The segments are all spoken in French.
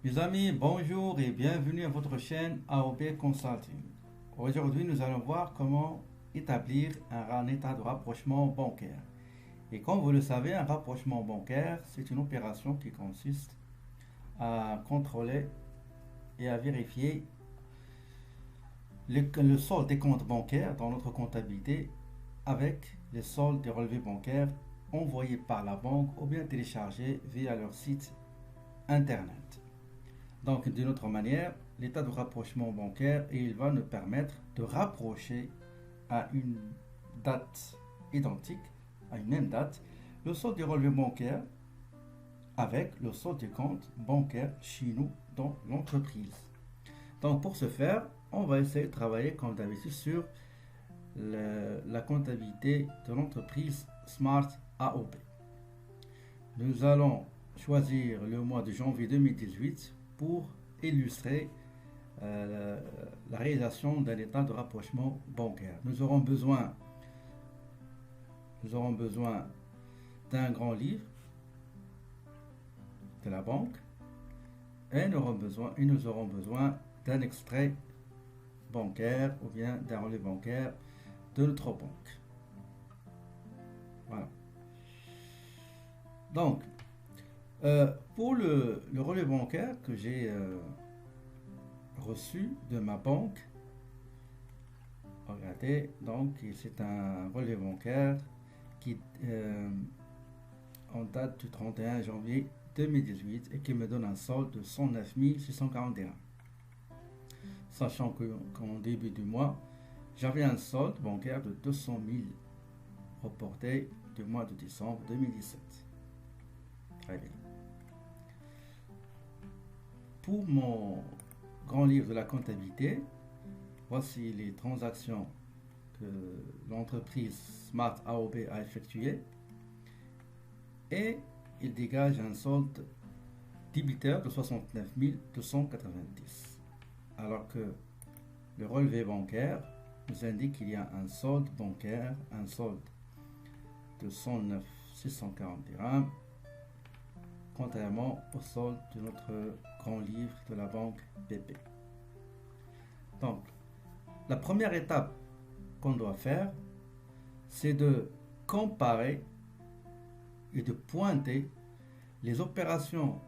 Mes amis, bonjour et bienvenue à votre chaîne AOB Consulting. Aujourd'hui, nous allons voir comment établir un état de rapprochement bancaire. Et comme vous le savez, un rapprochement bancaire, c'est une opération qui consiste à contrôler et à vérifier le solde des comptes bancaires dans notre comptabilité avec les soldes des relevés bancaires envoyés par la banque ou bien téléchargés via leur site internet. Donc, d'une autre manière, l'état de rapprochement bancaire, il va nous permettre de rapprocher à une date identique, à une même date, le solde des relevés bancaires avec le solde des comptes bancaires chez nous dans l'entreprise. Donc, pour ce faire, on va essayer de travailler comme d'habitude sur la comptabilité de l'entreprise Smart AOB. Nous allons choisir le mois de janvier 2018 pour illustrer la réalisation d'un état de rapprochement bancaire. Nous aurons besoin d'un grand livre de la banque et nous aurons besoin d'un extrait bancaire ou bien d'un relevé bancaire de notre banque. Voilà. Donc, pour le relevé bancaire que j'ai reçu de ma banque, regardez, donc c'est un relevé bancaire qui en date du 31 janvier 2018 et qui me donne un solde de 109 641. Sachant qu'en début du mois, j'avais un solde bancaire de 200 000 reporté du mois de décembre 2017. Très bien. Pour mon grand livre de la comptabilité, voici les transactions que l'entreprise Smart AOB a effectuées et il dégage un solde débiteur de 69 290. Alors que le relevé bancaire nous indique qu'il y a un solde bancaire, un solde de 109 641, contrairement au solde de notre grand livre de la banque BP. Donc, la première étape qu'on doit faire, c'est de comparer et de pointer les opérations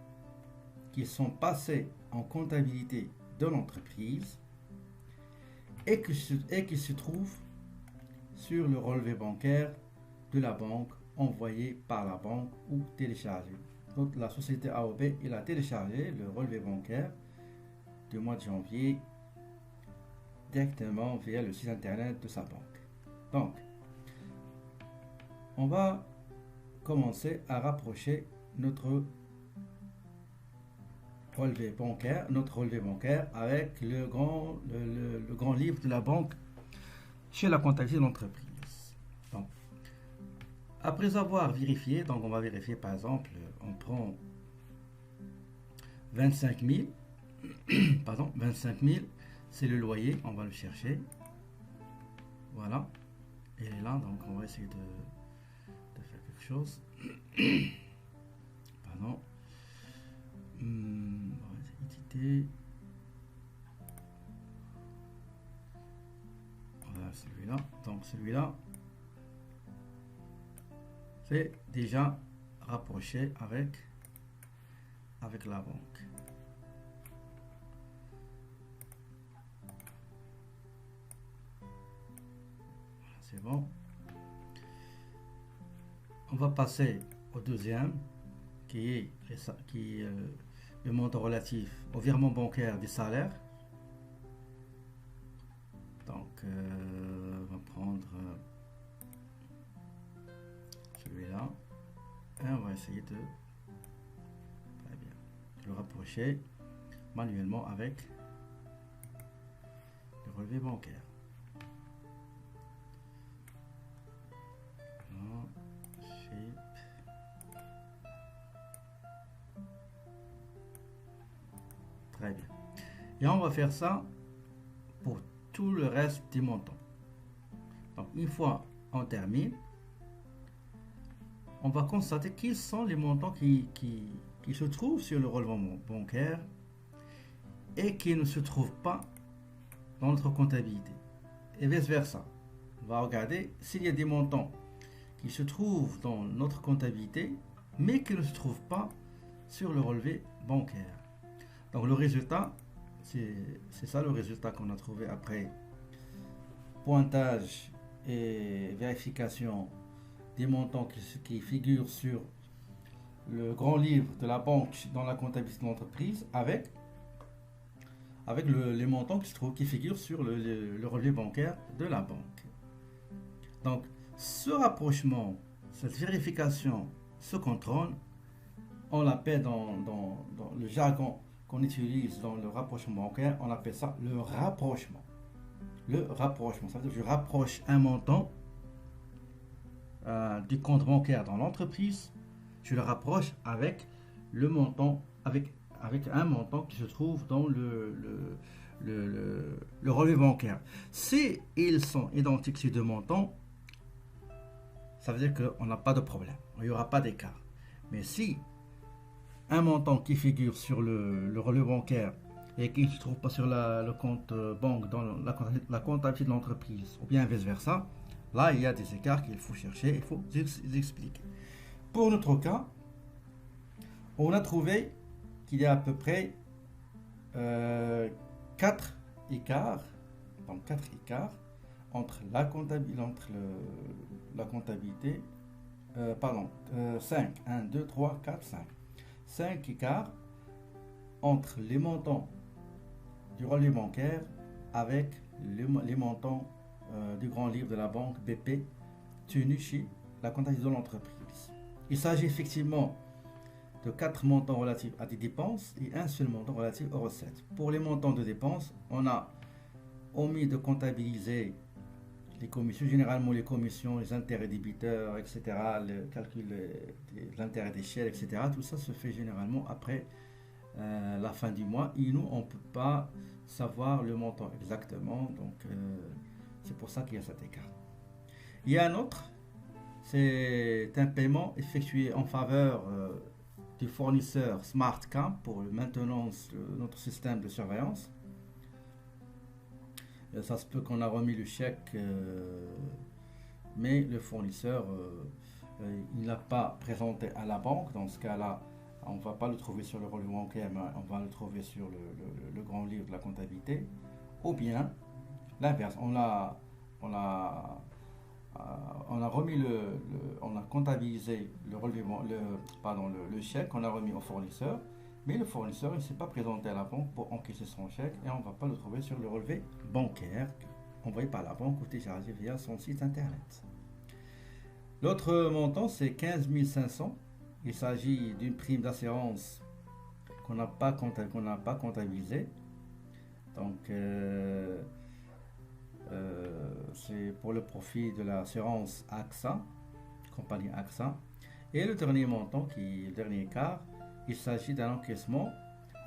qui sont passées en comptabilité de l'entreprise et qui se trouvent sur le relevé bancaire de la banque envoyé par la banque ou téléchargé. Donc la société AOB il a téléchargé le relevé bancaire du mois de janvier directement via le site internet de sa banque. Donc, on va commencer à rapprocher notre relevé bancaire avec le grand livre de la banque chez la comptabilité de l'entreprise. Donc, après avoir vérifié, donc on va vérifier par exemple, on prend 25 000, pardon, 25 000, c'est le loyer, on va le chercher. Voilà, il est là, donc on va essayer de faire quelque chose. Pardon. On va essayer d'éditer. Voilà celui-là. Donc celui-là, c'est déjà rapproché avec la banque. Voilà, c'est bon. On va passer au deuxième, qui est le montant relatif au virement bancaire des salaires. Donc, on va prendre celui-là et on va essayer de le rapprocher manuellement avec le relevé bancaire. Très bien. Et on va faire ça pour tout le reste des montants. Donc, une fois on termine, on va constater quels sont les montants qui se trouvent sur le relevé bancaire et qui ne se trouve pas dans notre comptabilité. Et vice versa. On va regarder s'il y a des montants qui se trouvent dans notre comptabilité, mais qui ne se trouvent pas sur le relevé bancaire. Donc le résultat, c'est ça le résultat qu'on a trouvé après pointage et vérification des montants qui figurent sur le grand livre de la banque dans la comptabilité de l'entreprise avec les montants qui figurent sur le relevé bancaire de la banque. Donc, ce rapprochement, cette vérification, ce contrôle, on l'appelle dans le jargon qu'on utilise dans le rapprochement bancaire, on appelle ça le rapprochement. Le rapprochement, ça veut dire que je rapproche un montant du compte bancaire dans l'entreprise, je le rapproche avec le montant, avec un montant qui se trouve dans le relevé bancaire. Si ils sont identiques ces deux montants, ça veut dire qu'on n'a pas de problème, il n'y aura pas d'écart. Mais si un montant qui figure sur le relevé bancaire et qui ne se trouve pas sur le compte banque dans la comptabilité de l'entreprise, ou bien vice versa, là il y a des écarts qu'il faut chercher, il faut les expliquer. Pour notre cas, on a trouvé qu'il y a à peu près 4 écarts, donc 4 écarts entre la comptabilité, pardon, 5, 1, 2, 3, 4, 5. 5 écarts entre les montants du relevé bancaire avec les montants du grand livre de la banque BP tenu chez la comptabilité de l'entreprise. Il s'agit effectivement de 4 montants relatifs à des dépenses et un seul montant relatif aux recettes. Pour les montants de dépenses, on a omis de comptabiliser les commissions, généralement les commissions, les intérêts débiteurs, etc., le calcul de l'intérêt d'échelle, etc. Tout ça se fait généralement après la fin du mois et nous, on ne peut pas savoir le montant exactement, donc c'est pour ça qu'il y a cet écart. Il y a un autre, c'est un paiement effectué en faveur du fournisseur SmartCam pour la maintenance de notre système de surveillance. Ça se peut qu'on a remis le chèque, mais le fournisseur il n'a pas présenté à la banque. Dans ce cas-là, on ne va pas le trouver sur le relevé bancaire, mais on va le trouver sur le grand livre de la comptabilité. Ou bien l'inverse, on a remis on a comptabilisé le chèque qu'on a remis au fournisseur, mais le fournisseur ne s'est pas présenté à la banque pour encaisser son chèque et on ne va pas le trouver sur le relevé bancaire envoyé par la banque ou téléchargé via son site internet. L'autre montant, c'est 15 500. Il s'agit d'une prime d'assurance qu'on n'a pas comptabilisée. Donc, c'est pour le profit de l'assurance AXA, compagnie AXA. Et le dernier montant, le dernier quart, il s'agit d'un encaissement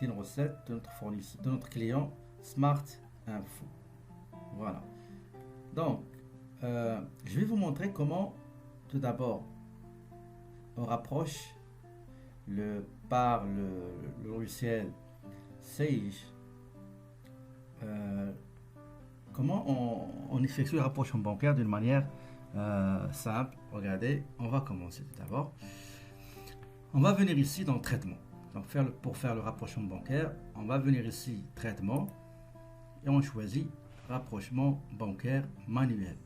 d'une recette de notre client Smart Info. Voilà. Donc, je vais vous montrer comment, tout d'abord, on rapproche par le logiciel Sage. Comment on effectue le rapprochement bancaire d'une manière simple. Regardez, on va commencer tout d'abord. On va venir ici dans traitement. Donc pour faire le rapprochement bancaire, on va venir ici traitement et on choisit rapprochement bancaire manuel.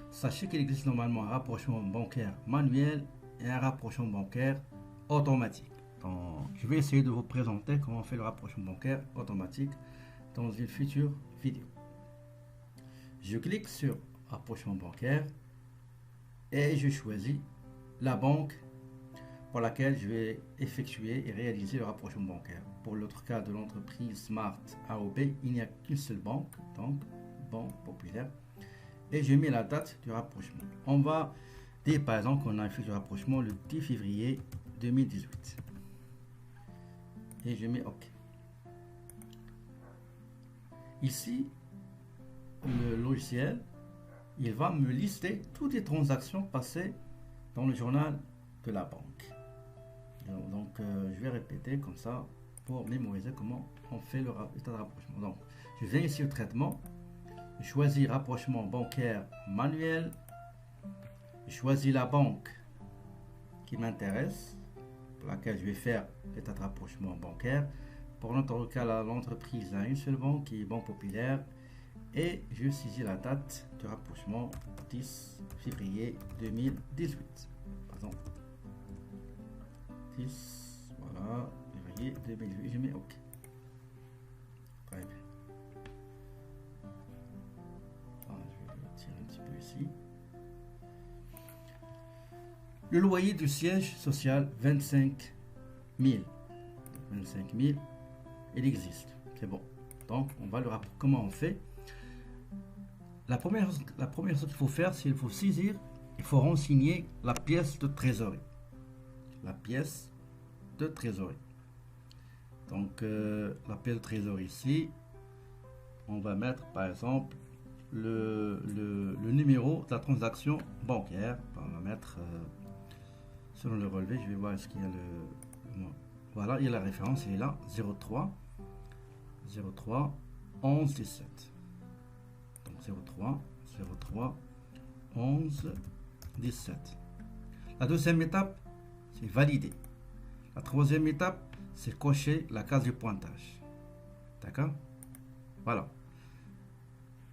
Sachez qu'il existe normalement un rapprochement bancaire manuel et un rapprochement bancaire automatique. Donc, je vais essayer de vous présenter comment on fait le rapprochement bancaire automatique dans une future vidéo. Je clique sur rapprochement bancaire et je choisis la banque pour laquelle je vais effectuer et réaliser le rapprochement bancaire. Pour l'autre cas de l'entreprise Smart AOB, il n'y a qu'une seule banque, donc Banque Populaire. Et je mets la date du rapprochement. On va dire par exemple qu'on a effectué le rapprochement le 10 février 2018. Et je mets OK. Ici, le logiciel, il va me lister toutes les transactions passées dans le journal de la banque. Donc, je vais répéter comme ça, pour mémoriser comment on fait l'état de rapprochement. Donc, je viens ici au traitement, je choisis rapprochement bancaire manuel, je choisis la banque qui m'intéresse, pour laquelle je vais faire l'état de rapprochement bancaire. Pour notre cas, l'entreprise a une seule banque qui est Banque Populaire, et je saisis la date de rapprochement 10 février 2018. Pardon. 10, voilà, février 2018, je mets OK. Très bien. Alors, je vais le tirer un petit peu ici. Le loyer du siège social, 25 000. 25 000, il existe. C'est bon. Donc, on va le rappeler. Comment on fait? La première chose qu'il faut faire, c'est qu'il faut saisir, il faut renseigner la pièce de trésorerie. La pièce de trésorerie. Donc, la pièce de trésorerie ici, on va mettre par exemple le numéro de la transaction bancaire. On va mettre, selon le relevé, je vais voir est-ce qu'il y a voilà, il y a la référence, il est là, 03 11 17. Donc 03 11 17. La deuxième étape, c'est valider. La troisième étape, c'est cocher la case de pointage. D'accord? Voilà.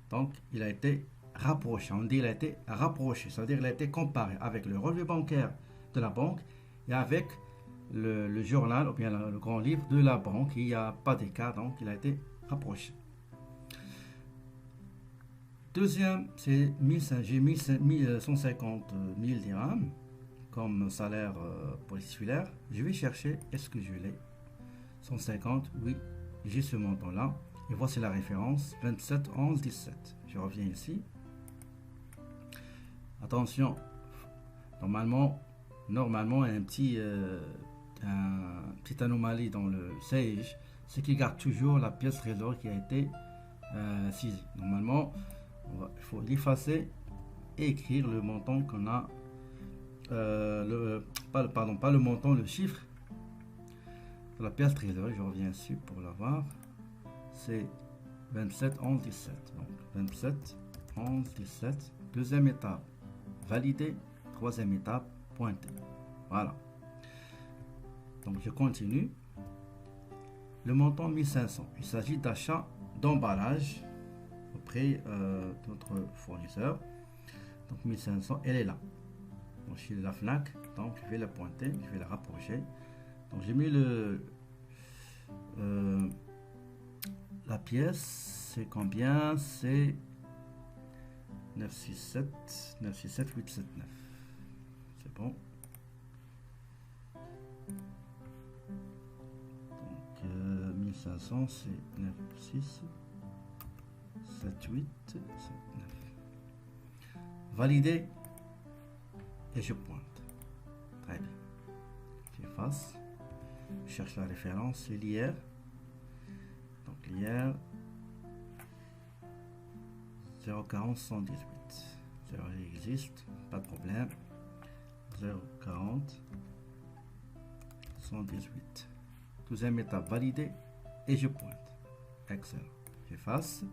Donc, il a été rapproché. On dit qu'il a été rapproché. Ça veut dire qu'il a été comparé avec le relevé bancaire de la banque et avec le journal ou bien le grand livre de la banque. Il n'y a pas d'écart, donc il a été rapproché. Deuxième, c'est j'ai mis 150 000 dirhams comme salaire pour les titulaires. Je vais chercher, est-ce que je l'ai? 150, oui, j'ai ce montant-là. Et voici la référence, 27 11 17. Je reviens ici. Attention, normalement, il y a une petite anomalie dans le Sage, c'est qu'il garde toujours la pièce trésor qui a été saisie. Normalement, il faut l'effacer et écrire le montant qu'on a, pas le montant, le chiffre de la pièce trésor. Je reviens ici pour l'avoir. C'est 27 11 17. Donc 27 11 17. Deuxième étape, valider. Troisième étape, pointer. Voilà. Donc je continue. Le montant 1500. Il s'agit d'achat d'emballage auprès de notre fournisseur. Donc 1500, elle est là. Donc chez la FNAC, donc je vais la pointer, je vais la rapprocher. Donc j'ai mis la pièce, c'est combien? C'est 967 879. C'est bon. Donc 1500, c'est 96 78 79. Valider et je pointe. Très bien. J'efface. Je cherche la référence, c'est l'IR. Donc l'IR 040 118. 0 existe, pas de problème. 040 118. Deuxième étape, valider et je pointe. Excellent. J'efface.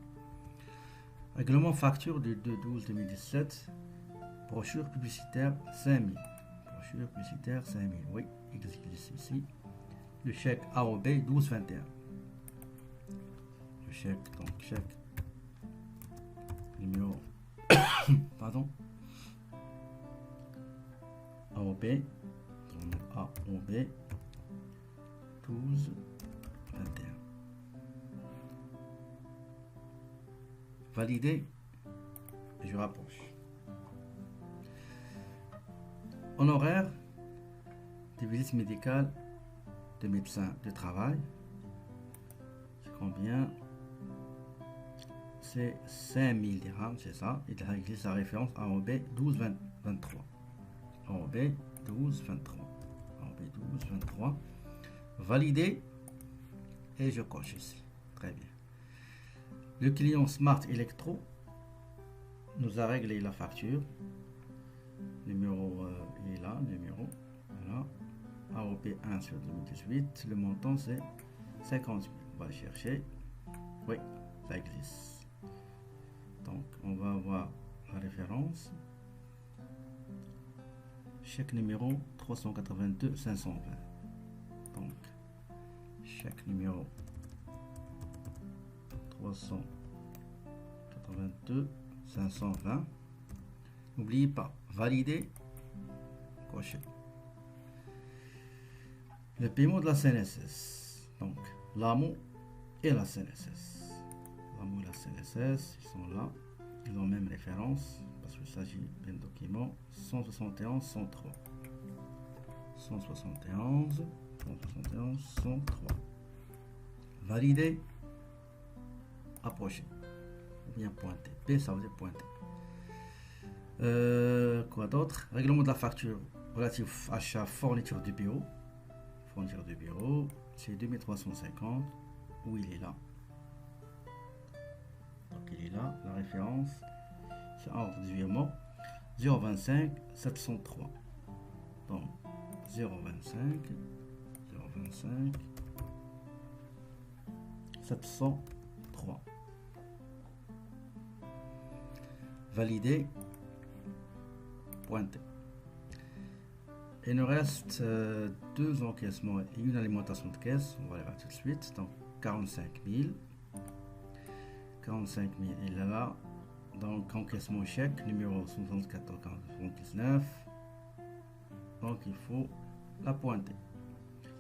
Règlement facture du 2/12/2017. Brochure publicitaire 5000. Brochure publicitaire 5000. Oui, il existe ici. Le chèque AOB 12/21. Le chèque, donc chèque numéro pardon, AOB, AOB 12/21. Valider et je rapproche. Honoraire des visites médicales de médecins de travail, c'est combien? C'est 5000 dirhams, c'est ça. Il existe la référence AOB 12/23. AOB 12/23. AOB 12/23. Valider et je coche ici. Très bien. Le client Smart Electro nous a réglé la facture. Numéro il est là, numéro voilà. AOP 1 sur 2018. Le montant c'est 50 000. On va le chercher. Oui, ça existe. Donc, on va avoir la référence. Chèque numéro 382 520. Donc, chèque numéro 382 520. N'oubliez pas, valider, cocher. Le paiement de la CNSS. Donc, l'AMO et la CNSS. L'AMO et la CNSS, ils sont là. Ils ont même référence, parce qu'il s'agit d'un document 171 103. 171 103. Valider, approcher. Ou bien pointer. P, ça veut dire pointer. Quoi d'autre? Règlement de la facture relatif achat fourniture du bureau. Fourniture du bureau, c'est 2350. Où il est là? Donc il est là, la référence, c'est ordre du virement 025 703. Donc 025 703. Valider, pointer. Il nous reste deux encaissements et une alimentation de caisse. On va les voir tout de suite. Donc 45 000. 45 000, il est là. Donc encaissement chèque numéro 74 49. Donc il faut la pointer.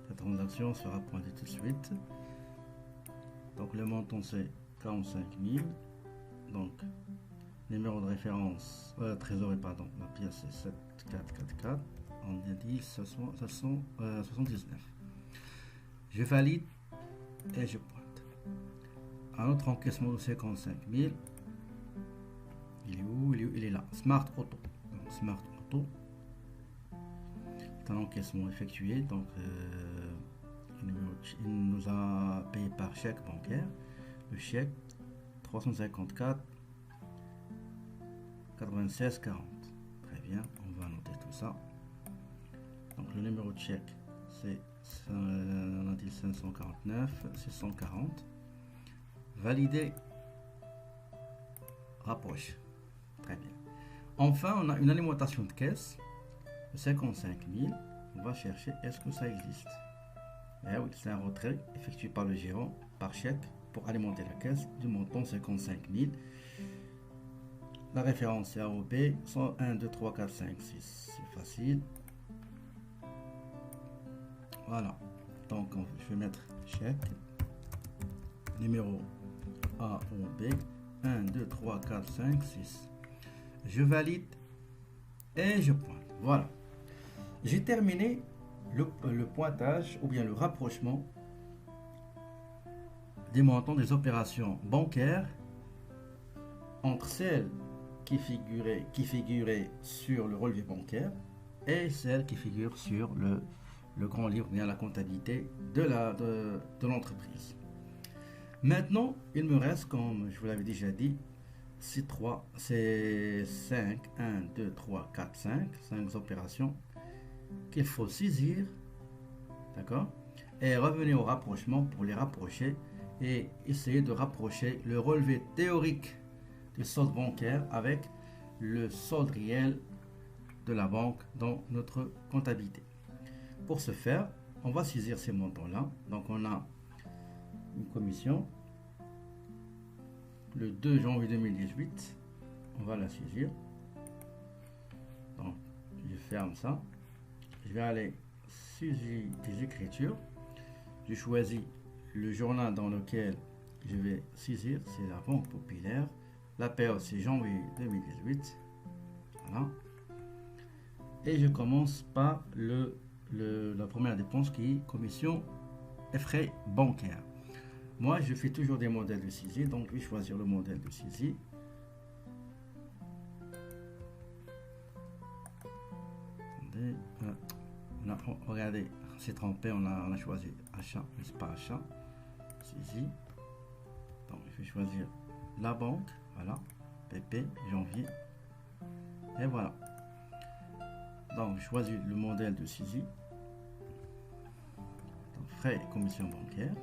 La transaction sera pointée tout de suite. Donc le montant c'est 45 000. Donc numéro de référence, trésorerie, pardon, la pièce c'est 7444. On a dit 779. Je valide et je pointe. Un autre encaissement de 55 000. Il est où? Il est là. Smart Auto. Donc, Smart Auto. C'est un encaissement effectué. Donc, il nous a payé par chèque bancaire. Le chèque 354 96 40. Très bien. On va noter tout ça. Donc, le numéro de chèque, c'est 549 640. Valider, rapproche. Très bien. Enfin, on a une alimentation de caisse de 55 000. On va chercher, est-ce que ça existe? Eh oui, c'est un retrait effectué par le gérant par chèque pour alimenter la caisse du montant 55 000. La référence est AOB 101 2 3 4 5 6. C'est facile. Voilà. Donc, je vais mettre chèque numéro AOB 1 2 3 4 5 6. Je valide et je pointe. Voilà. J'ai terminé le pointage ou bien le rapprochement des montants des opérations bancaires entre celles qui figuraient sur le relevé bancaire et celles qui figurent sur le grand livre, bien la comptabilité de l'entreprise. Maintenant, il me reste, comme je vous l'avais déjà dit, c'est 5, 1, 2, 3, 4, 5 opérations qu'il faut saisir, d'accord, et revenir au rapprochement pour les rapprocher et essayer de rapprocher le relevé théorique du solde bancaire avec le solde réel de la banque dans notre comptabilité. Pour ce faire, on va saisir ces montants-là. Donc on a une commission le 2 janvier 2018, on va la saisir. Donc je ferme ça. Je vais aller saisir des écritures. Je choisis le journal dans lequel je vais saisir, c'est la Banque Populaire. La période c'est janvier 2018. Voilà. Et je commence par la première dépense qui est commission et frais bancaires. Moi, je fais toujours des modèles de saisie, donc je vais choisir le modèle de saisie. Attendez, regardez, c'est trompé, on a choisi achat, mais c'est pas achat, saisie. Donc, je vais choisir la banque, voilà, PP, janvier, et voilà. Donc, je choisis le modèle de saisie, donc frais et commission bancaire.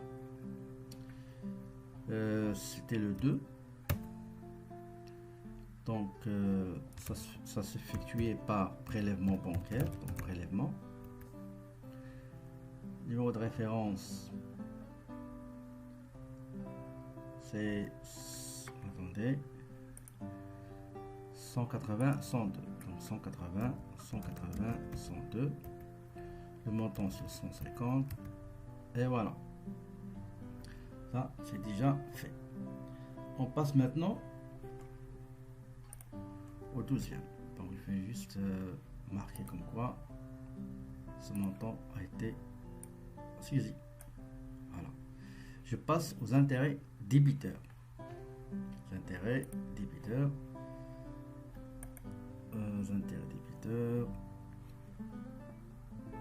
C'était le 2. Donc, ça s'effectuait par prélèvement bancaire. Donc, prélèvement. Numéro de référence, c'est, attendez, 180, 102. Donc, 180, 180, 102. Le montant, c'est 150. Et voilà. Ça, c'est déjà fait. On passe maintenant au 12e. Donc, je vais juste marquer comme quoi ce montant a été saisi. Voilà. Je passe aux intérêts débiteurs. Intérêts débiteurs. Intérêts débiteurs.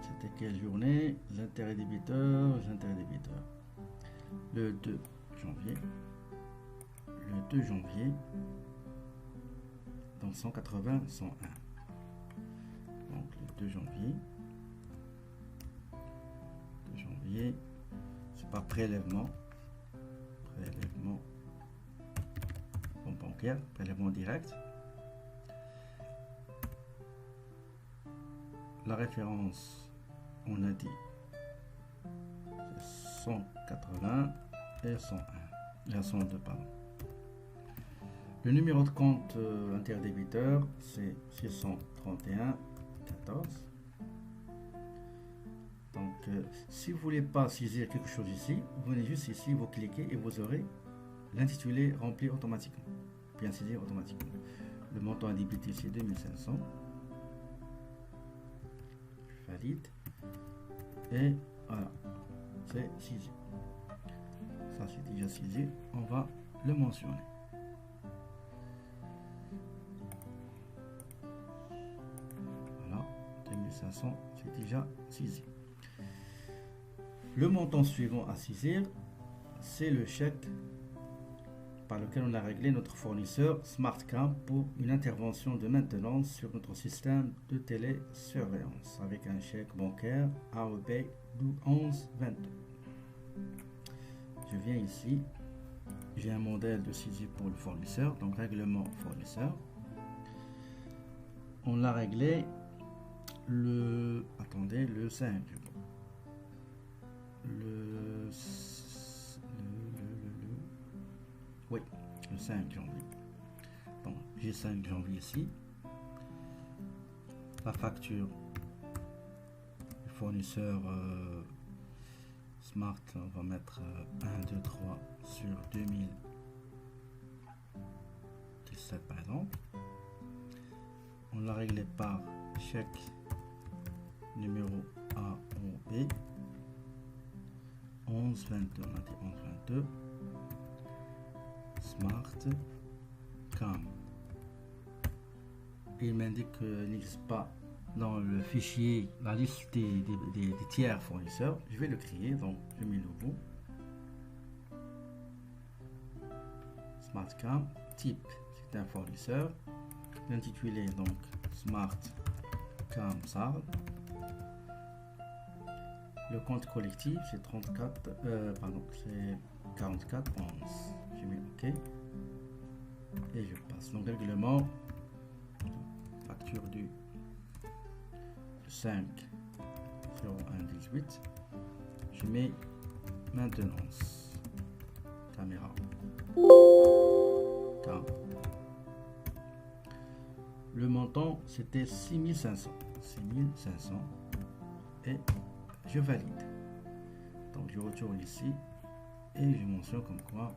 C'était quelle journée? Les intérêts débiteurs. Les intérêts débiteurs. Le 2 janvier. Le 2 janvier. Donc 180, 101. Donc le 2 janvier. 2 janvier. C'est par prélèvement. Prélèvement bancaire. Prélèvement direct. La référence, on a dit, c'est 180 et 101. Et 102, pardon. Le numéro de compte interdébiteur, c'est 631 14. Donc, si vous ne voulez pas saisir quelque chose ici, vous venez juste ici, vous cliquez et vous aurez l'intitulé rempli automatiquement. Bien saisir automatiquement. Le montant à débiter, c'est 2500. Je valide. Et voilà, c'est saisi. Ça, c'est déjà saisi. On va le mentionner. Voilà, 2500, c'est déjà saisi. Le montant suivant à saisir, c'est le chèque par lequel on a réglé notre fournisseur SmartCam pour une intervention de maintenance sur notre système de télésurveillance avec un chèque bancaire AEB 1122. Je viens ici, j'ai un modèle de saisie pour le fournisseur, donc règlement fournisseur. On l'a réglé le 5. Oui, le 5 janvier. Donc, j'ai 5 janvier ici. La facture du fournisseur Smart, on va mettre 1, 2, 3 sur 2017 par exemple. On l'a réglé par chèque numéro A ou B. 1122, on a dit 1122. Smart Cam. Il m'indique qu'il n'existe pas dans le fichier la liste des tiers fournisseurs. Je vais le créer, donc je mets nouveau. Smart Cam, type, c'est un fournisseur. L'intitulé donc Smart Cam SAR. Le compte collectif c'est 34, c'est 44 11. Je mets OK et je passe. Donc règlement, facture du 5 01 18. Je mets maintenance, caméra, cam. Le montant c'était 6500. 6500 et je valide. Donc je retourne ici et je mentionne comme quoi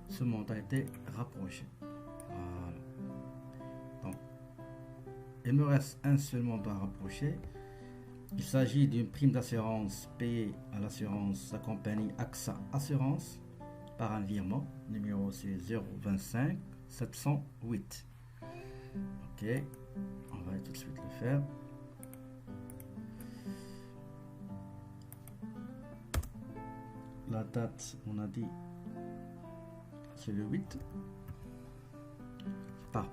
ce montant était rapproché. Voilà. Donc il me reste un seul montant rapproché. Il s'agit d'une prime d'assurance payée à l'assurance, la compagnie AXA Assurance par un virement. Numéro c'est 025 708. Ok, on va tout de suite le faire. La date, on a dit, c'est le 8 par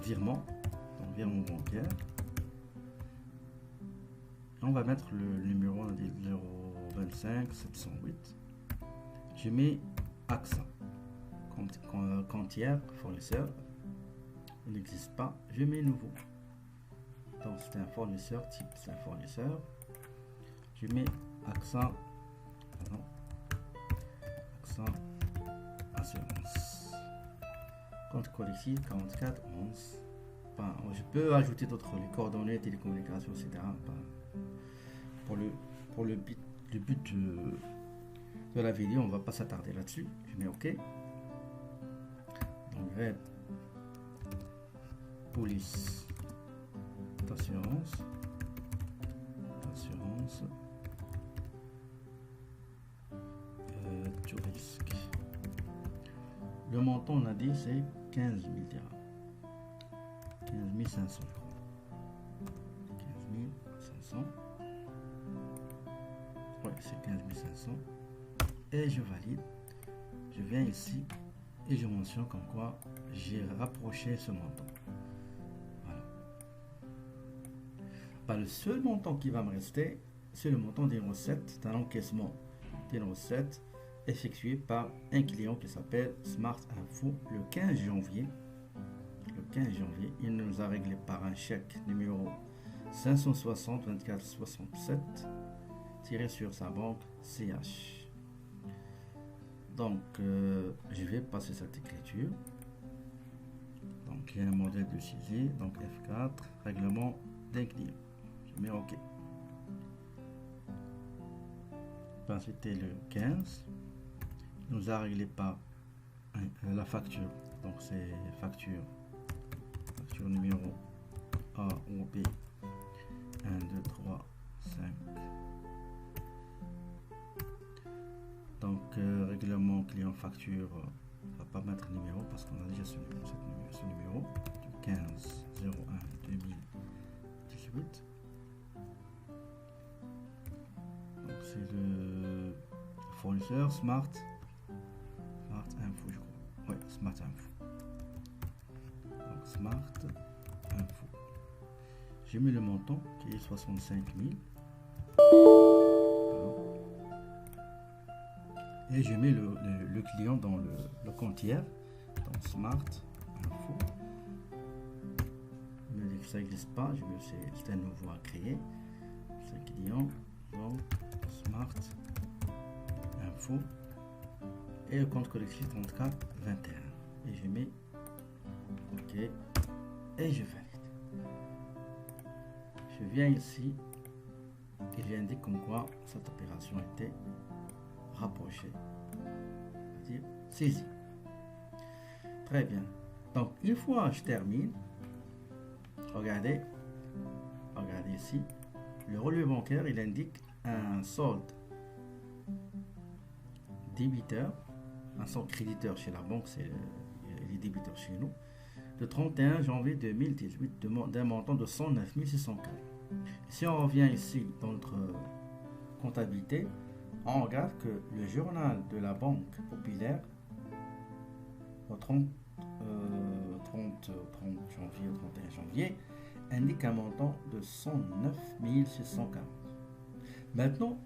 virement, donc virement bancaire. On va mettre le numéro, on a dit 025 708. Je mets AXA. compteur fournisseur, il n'existe pas, je mets nouveau. Donc c'est un fournisseur, type c'est un fournisseur. Je mets accent assurance. Compte collectif 44 11. Je peux ajouter d'autres les coordonnées, télécommunications, etc. Pour le but de la vidéo, on va pas s'attarder là-dessus. Je mets OK. Donc web police d'assurance tout risque. Le montant, on a dit, c'est 15 000 dirhams. 15 500, je crois. 15 500. Ouais, c'est 15 500. Et je valide. Je viens ici et je mentionne comme quoi j'ai rapproché ce montant. Voilà. Le seul montant qui va me rester, c'est le montant des recettes d'un encaissement des recettes effectué par un client qui s'appelle Smart Info le 15 janvier. Le 15 janvier, il nous a réglé par un chèque numéro 560 24 67 tiré sur sa banque CH. Donc, je vais passer cette écriture. Donc, il y a un modèle de saisie. Donc, F4, règlement d'un client. Je mets OK. Ben, c'était le 15. Il nous a réglé par la facture. Donc, c'est facture numéro A ou B 1, 2, 3, 5. Donc, règlement client facture, on ne va pas mettre numéro parce qu'on a déjà ce numéro du 15 01 2018. Donc, c'est le fournisseur Smart Info, je crois. Ouais, Smart Info. Donc, Smart Info. J'ai mis le montant qui est 65 000. Et je mets le client dans le compteur, donc Smart Info. Il me dit que ça n'existe pas, c'est un nouveau à créer. C'est client, donc Smart Info. Et le compte collectif 34 21. Et je mets OK. Et je valide. Je viens ici. Il indique comme quoi cette opération était rapproché, c'est-à-dire saisi. Très bien. Donc, une fois que je termine, regardez ici, le relevé bancaire, il indique un solde débiteur, un solde créditeur chez la banque, c'est les débiteurs chez nous, le 31 janvier 2018, d'un montant de 109 604. Si on revient ici dans notre comptabilité, on regarde que le journal de la Banque Populaire au 30 janvier, 31 janvier indique un montant de 109 640. Maintenant,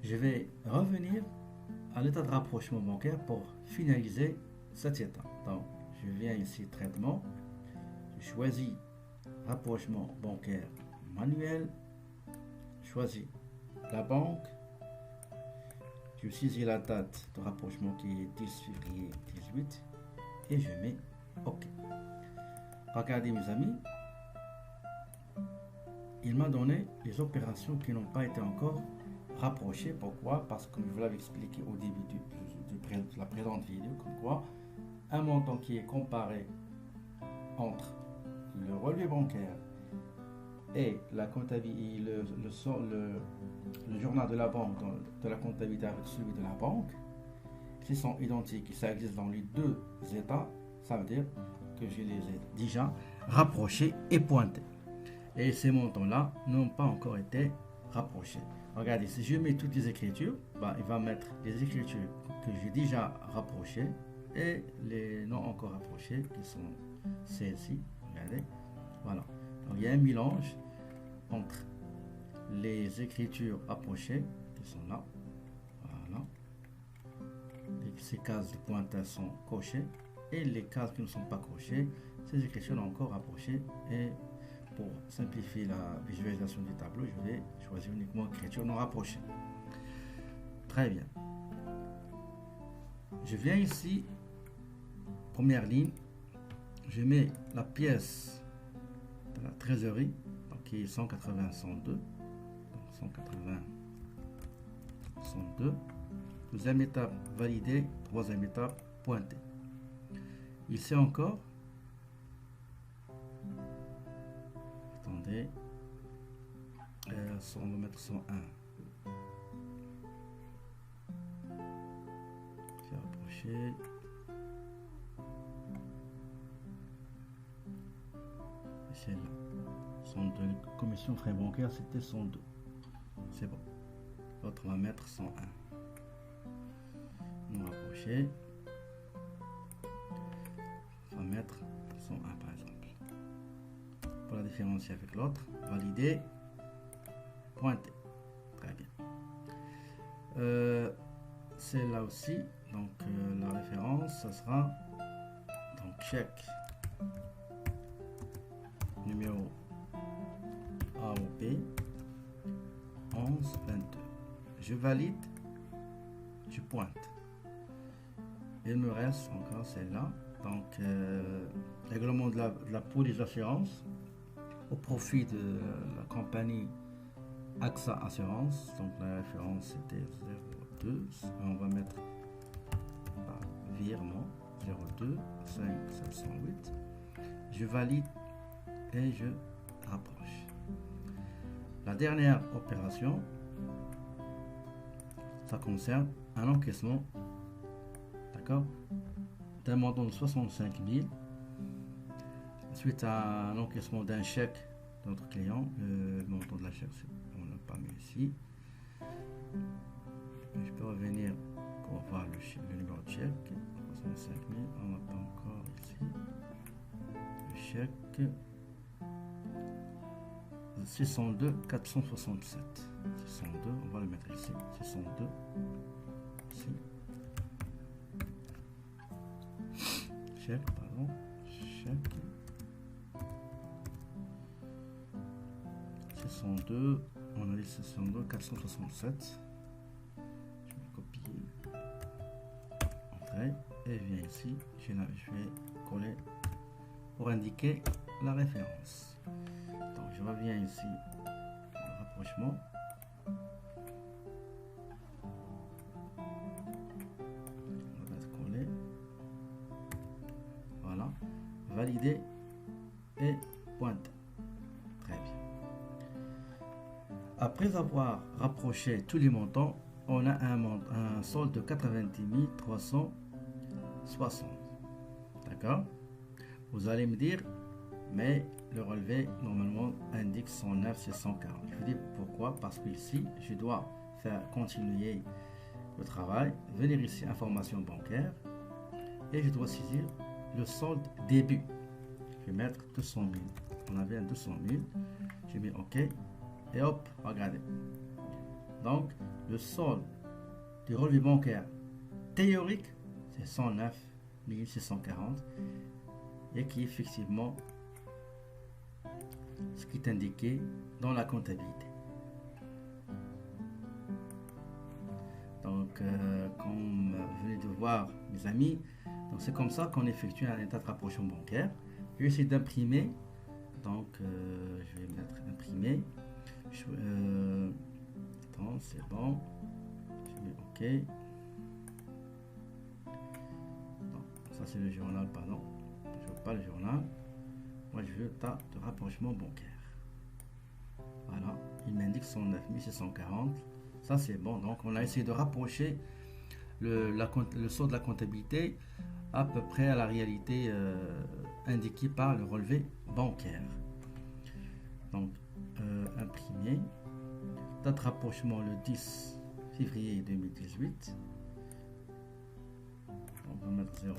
je vais revenir à l'état de rapprochement bancaire pour finaliser cet état. Donc, je viens ici, traitement, je choisis rapprochement bancaire manuel, je choisis la banque. Je saisis la date de rapprochement qui est 10 février 18 et je mets OK. Regardez mes amis, il m'a donné les opérations qui n'ont pas été encore rapprochées. Pourquoi? Parce que je vous l'avais expliqué au début de la présente vidéo, comme quoi un montant qui est comparé entre le relevé bancaire et la comptabilité, le journal de la banque, de la comptabilité avec celui de la banque, s'ils sont identiques et ça existe dans les deux états, ça veut dire que je les ai déjà rapprochés et pointés. Et ces montants-là n'ont pas encore été rapprochés. Regardez, si je mets toutes les écritures, il va mettre les écritures que j'ai déjà rapprochées et les non encore rapprochées qui sont celles-ci. Regardez, voilà. Donc, il y a un mélange entre les écritures approchées qui sont là, voilà, ces cases de pointage sont cochées et les cases qui ne sont pas cochées, ces écritures sont encore rapprochées. Et pour simplifier la visualisation du tableau, je vais choisir uniquement écriture non rapprochée. Très bien. Je viens ici, première ligne, je mets la pièce de la trésorerie, donc qui est 180, 102. Donc 180, 102. Deuxième étape, valider. Troisième étape, pointer. Ici encore, attendez, on va mettre 101. J'ai rapproché. C'est là. 102. Commission frais bancaires, c'était 102. C'est bon. L'autre, on va mettre 101. On va rapprocher. On va mettre 101 par exemple. Pour la différencier avec l'autre, valider, pointer. Très bien. C'est là aussi. Donc la référence, ça sera donc chèque numéro AOP 1122. Je valide, je pointe. Il me reste encore celle-là. Donc, règlement de la police d'assurance au profit de la compagnie AXA Assurance. Donc, la référence c'était 02. On va mettre virement 02 5708. Je valide et je rapproche. La dernière opération, ça concerne un encaissement, d'accord, d'un montant de 65 000 suite à un encaissement d'un chèque de notre client. Le montant de la chèque, on l'a pas mis ici. Je peux revenir pour voir le numéro de chèque. 65 000, on n'a pas encore ici. Le chèque 602 467. 602, on va le mettre ici. 602 ici. Chèque, pardon. Chèque 602, on a dit 602 467. Je vais copier. Entrée. Et je viens ici. Je vais coller pour indiquer la référence. Donc je reviens ici au rapprochement. On va coller. Voilà. Valider et pointer. Très bien. Après avoir rapproché tous les montants, on a un solde de 90 360. D'accord? Vous allez me dire, mais le relevé normalement indique 109, c'est 140. Je vous dis pourquoi, parce que ici, je dois faire continuer le travail, venir ici, information bancaire, et je dois saisir le solde début. Je vais mettre 200 000. On avait un 200 000. Je mets OK, et hop, regardez. Donc, le solde du relevé bancaire théorique, c'est 109 640, et qui est effectivement ce qui est indiqué dans la comptabilité. Donc, comme vous venez de voir, mes amis, c'est comme ça qu'on effectue un état de rapprochement bancaire. Je vais essayer d'imprimer. Donc, je vais mettre imprimer. Attends, c'est bon. Je mets OK. Non, ça c'est le journal, pardon. Je veux pas le journal. Moi, je veux tas de rapprochement bancaire. Voilà, il m'indique 109 640. Ça, c'est bon. Donc, on a essayé de rapprocher le solde de la comptabilité à peu près à la réalité indiquée par le relevé bancaire. Donc, imprimer. Date de rapprochement le 10 février 2018. On va mettre 01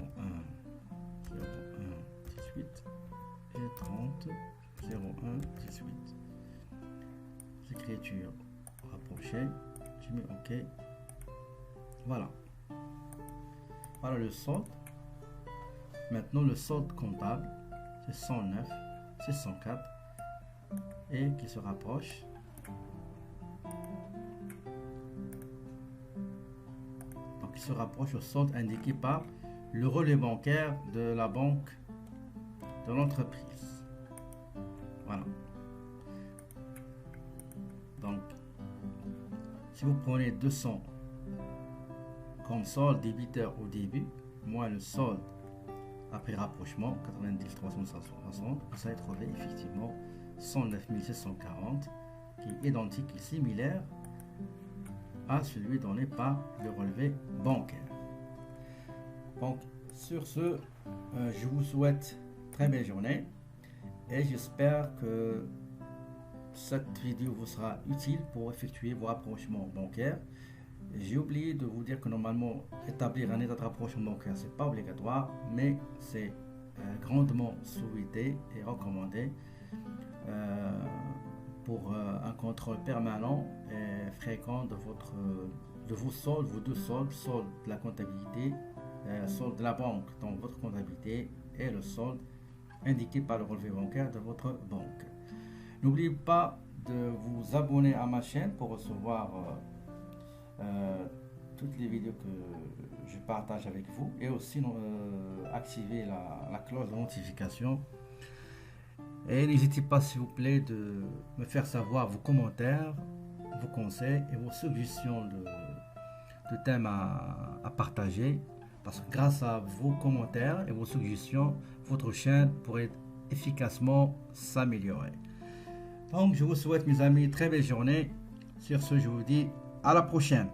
18 et 30 01 18. Écriture rapprochée. Je mets OK. Voilà. Voilà le solde. Maintenant, le solde comptable, c'est 109, c'est 104 et qui se rapproche. Donc, il se rapproche au solde indiqué par le relevé bancaire de la banque de l'entreprise. Voilà. Donc, si vous prenez 200 comme solde débiteur au début, moins le solde après rapprochement, 90 360, vous allez trouver effectivement 109 740 qui est identique et similaire à celui donné par le relevé bancaire. Donc, sur ce, je vous souhaite très belle journée et j'espère que cette vidéo vous sera utile pour effectuer vos rapprochements bancaires. J'ai oublié de vous dire que normalement établir un état de rapprochement bancaire c'est pas obligatoire, mais c'est grandement souhaité et recommandé pour un contrôle permanent et fréquent de vos soldes, vos deux soldes, solde de la comptabilité, solde de la banque dans votre comptabilité et le solde indiqué par le relevé bancaire de votre banque. N'oubliez pas de vous abonner à ma chaîne pour recevoir toutes les vidéos que je partage avec vous et aussi activer la cloche de notification. Et n'hésitez pas s'il vous plaît de me faire savoir vos commentaires, vos conseils et vos suggestions de thèmes à partager, parce que grâce à vos commentaires et vos suggestions, votre chaîne pourrait efficacement s'améliorer. Donc je vous souhaite mes amis très belle journée. Sur ce, je vous dis à la prochaine.